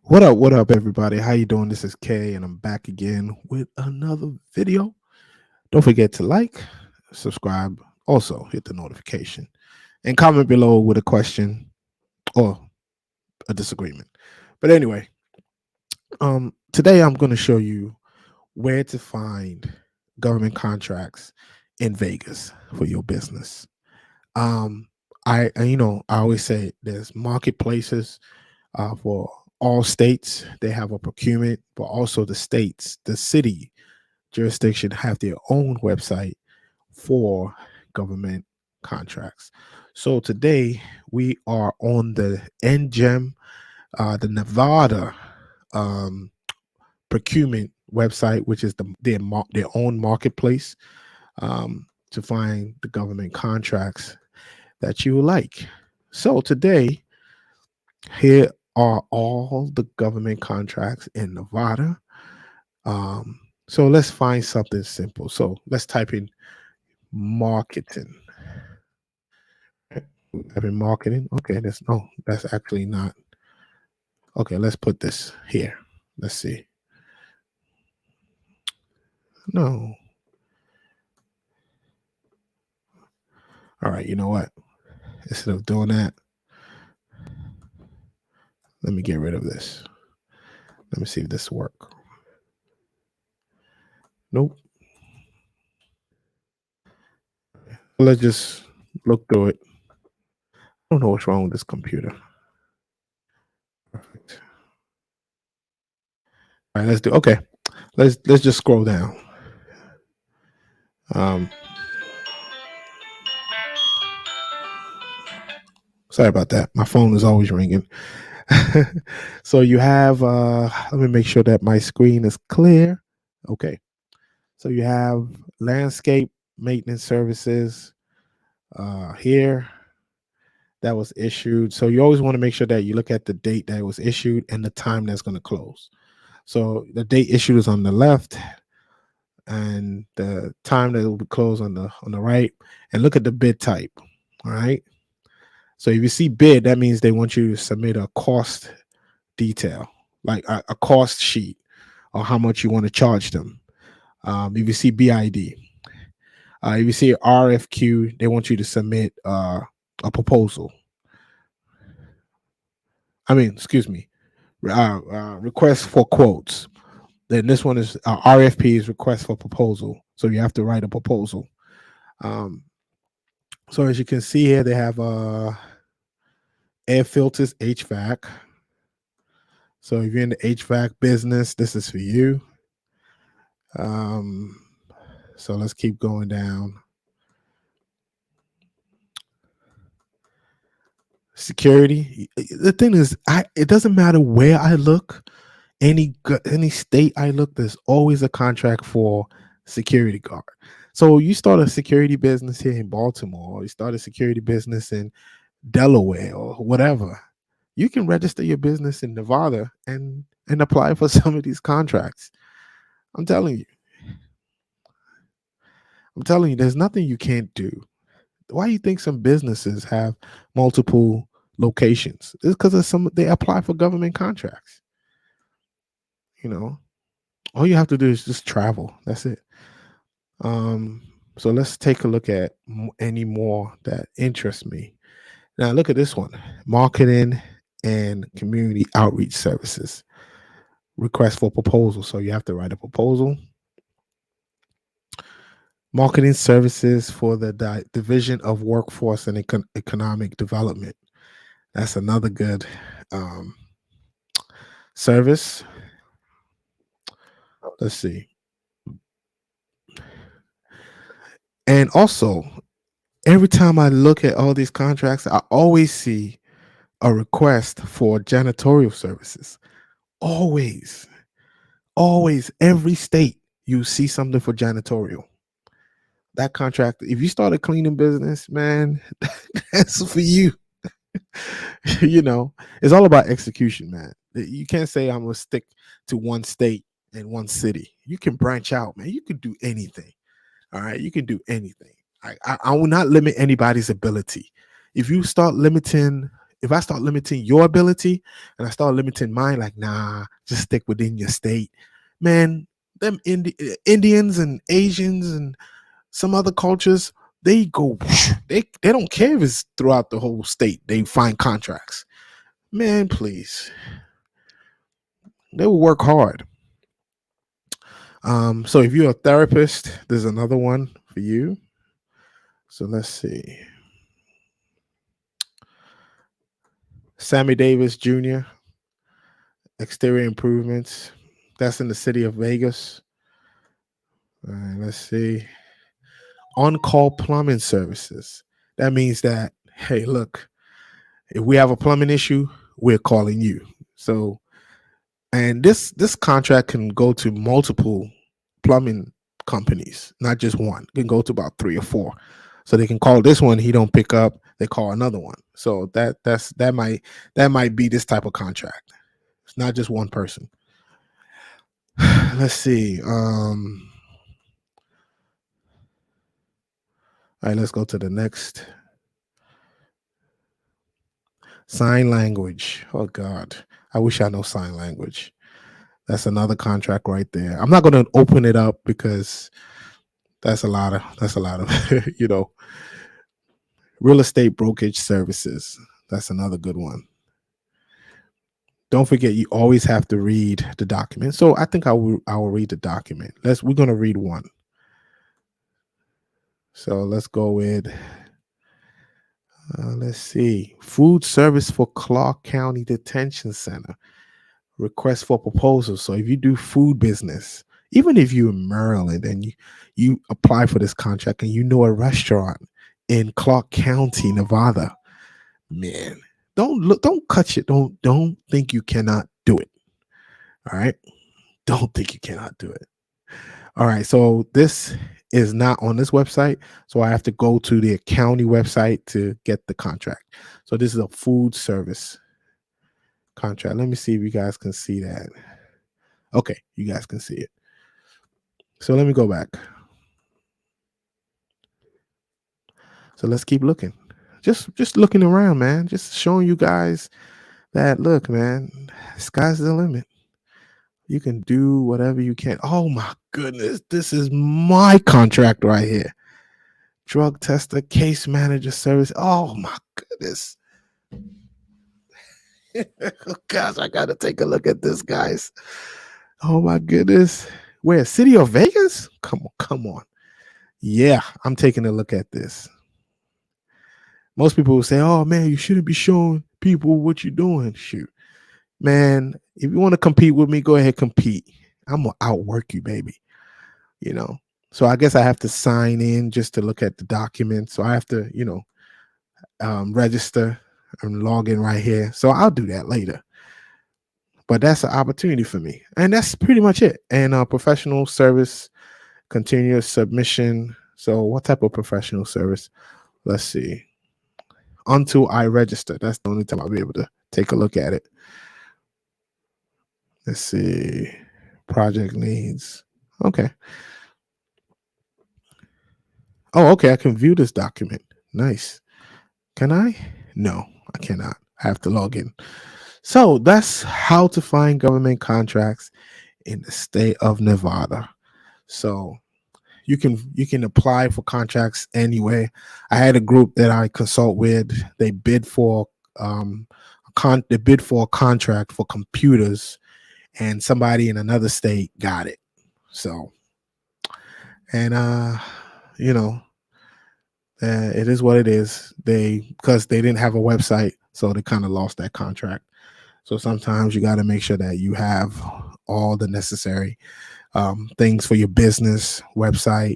What up, everybody? How you doing? This is Kay, and I'm back again with another video. Don't forget to like, subscribe, also hit the notification, and comment below with a question or a disagreement. But anyway, today I'm going to show you where to find government contracts in Vegas for your business. Um, I always say there's marketplaces for all states. They have a procurement, but also the city jurisdiction have their own website for government contracts. So today we are on the NGEM, the Nevada um, procurement website, which is their own marketplace to find the government contracts that you like. So today, here are all the government contracts in Nevada. Um, so let's find something simple. So let's type in marketing. Type in marketing. Okay, that's actually not. Okay, let's put this here. Let's see. No. All right, you know what? Instead of doing that, let me get rid of this. Let me see if this work. Nope. Let's just look through it. I don't know what's wrong with this computer. Perfect. All right, let's do. Okay, let's just scroll down. Um, Sorry about that. My phone is always ringing. So you have. Let me make sure that my screen is clear. Okay. So you have landscape maintenance services here that was issued. So you always want to make sure that you look at the date that it was issued and the time that's going to close. So the date issued is on the left, and the time that it will be closed on the right. And look at the bid type. All right. So if you see bid, that means they want you to submit a cost detail, like a cost sheet, or how much you want to charge them. If you see BID, if you see RFQ, they want you to submit a proposal. Excuse me, request for quotes. Then this one is RFP is request for proposal. So you have to write a proposal. Um, so as you can see here, they have air filters, HVAC. So if you're in the HVAC business, this is for you. Um, so let's keep going down. Security. The thing is, it doesn't matter where I look, any state I look, there's always a contract for security guard. So you start a security business here in Baltimore, or you start a security business in Delaware or whatever, you can register your business in Nevada and apply for some of these contracts. I'm telling you. I'm telling you, there's nothing you can't do. Why do you think some businesses have multiple locations? It's because of they apply for government contracts. You know, all you have to do is just travel. That's it. Um, so let's take a look at any more that interest me. Now look at this one: marketing and community outreach services. Request for proposal. So you have to write a proposal. Marketing services for the Division of Workforce and Economic Development. That's another good um, service. Let's see. And also, every time I look at all these contracts, I always see a request for janitorial services. Always, always, every state you see something for janitorial. That contract, if you start a cleaning business, man, that's for you. It's all about execution, man. You can't say I'm gonna stick to one state and one city. You can branch out, man. You can do anything. All right, you can do anything. I will not limit anybody's ability. If you start limiting if I start limiting your ability and I start limiting mine, like, nah, just stick within your state, man. Them Indians and Asians and some other cultures, they go, they don't care if it's throughout the whole state. They find contracts, man. Please, they will work hard. So if you're a therapist, there's another one for you. So let's see. Sammy Davis Jr., exterior improvements. That's in the city of Vegas. All right, let's see. On-call plumbing services. That means that, hey, look, if we have a plumbing issue, we're calling you. So, and this contract can go to multiple plumbing companies, not just one. It can go to about 3 or 4. So they can call this one, he don't pick up, they call another one. So that might be this type of contract. It's not just one person. Let's see. All right, let's go to the next. Sign language. Oh God, I wish I know sign language. That's another contract right there. I'm not going to open it up because that's a lot of real estate brokerage services. That's another good one. Don't forget, you always have to read the document. So I think I will read the document. We're going to read one. So let's go with, let's see, food service for Clark County Detention Center. Request for proposals. So if you do food business, even if you're in Maryland and you apply for this contract and you know a restaurant in Clark County, Nevada, man, don't cut it. Don't think you cannot do it. All right. Don't think you cannot do it. All right. So this is not on this website. So I have to go to the county website to get the contract. So this is a food service contract. Let me see if you guys can see that. Okay, you guys can see it. So let me go back. So let's keep looking. Just looking around, man. Just showing you guys that, look, man, sky's the limit. You can do whatever you can. Oh my goodness, this is my contract right here. Drug tester, case manager service. Oh my goodness. Gosh, I gotta take a look at this, guys. Oh my goodness. Where? City of Vegas? Come on. Yeah, I'm taking a look at this. Most people will say, oh man, you shouldn't be showing people what you're doing. Shoot. Man, if you want to compete with me, go ahead, compete. I'm gonna outwork you, baby. So I guess I have to sign in just to look at the document. So I have to, register and log in right here. So I'll do that later. But that's an opportunity for me. And that's pretty much it. And professional service, continuous submission. So what type of professional service? Let's see. Until I register. That's the only time I'll be able to take a look at it. Let's see. Project needs. Okay. Oh, okay. I can view this document. Nice. Can I? No, I cannot. I have to log in. So that's how to find government contracts in the state of Nevada. So you can apply for contracts anyway. I had a group that I consult with. They bid for a contract for computers, and somebody in another state got it. So, and it is what it is. Because they didn't have a website, so they kind of lost that contract. So sometimes you got to make sure that you have all the necessary things for your business website.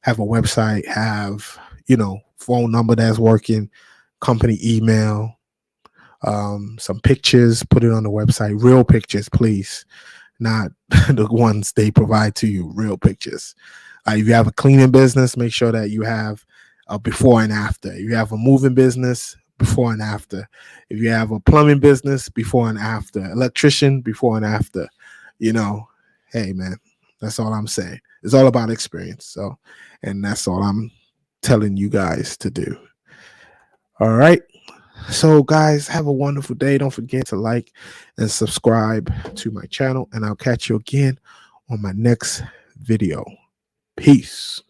Have a website, have phone number that's working, company email, some pictures, put it on the website. Real pictures, please, not the ones they provide to you. Real pictures. If you have a cleaning business, make sure that you have a before and after. If you have a moving business, before and after. If you have a plumbing business, before and after. Electrician, before and after. Hey man, that's all I'm saying. It's all about experience. So, and that's all I'm telling you guys to do. All right. So, guys, have a wonderful day. Don't forget to like and subscribe to my channel, and I'll catch you again on my next video. Peace.